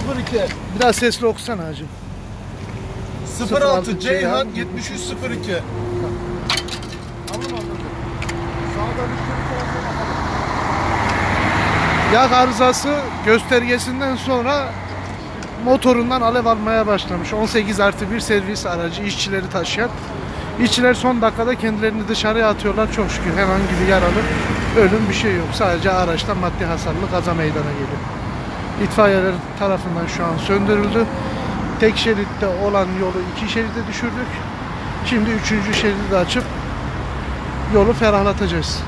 7302. Biraz sesli okusana hacım. 06 Ceyhan 7302. Yak arızası göstergesinden sonra motorundan alev almaya başlamış. 18+1 servis aracı, işçileri taşıyan. İşçiler son dakikada kendilerini dışarıya atıyorlar. Çok şükür herhangi bir yaralı, ölüm bir şey yok. Sadece araçtan maddi hasarlı kaza meydana geliyor. İtfaiyeler tarafından şu an söndürüldü. Tek şeritte olan yolu 2 şeride düşürdük. Şimdi 3. şeridi de açıp yolu ferahlatacağız.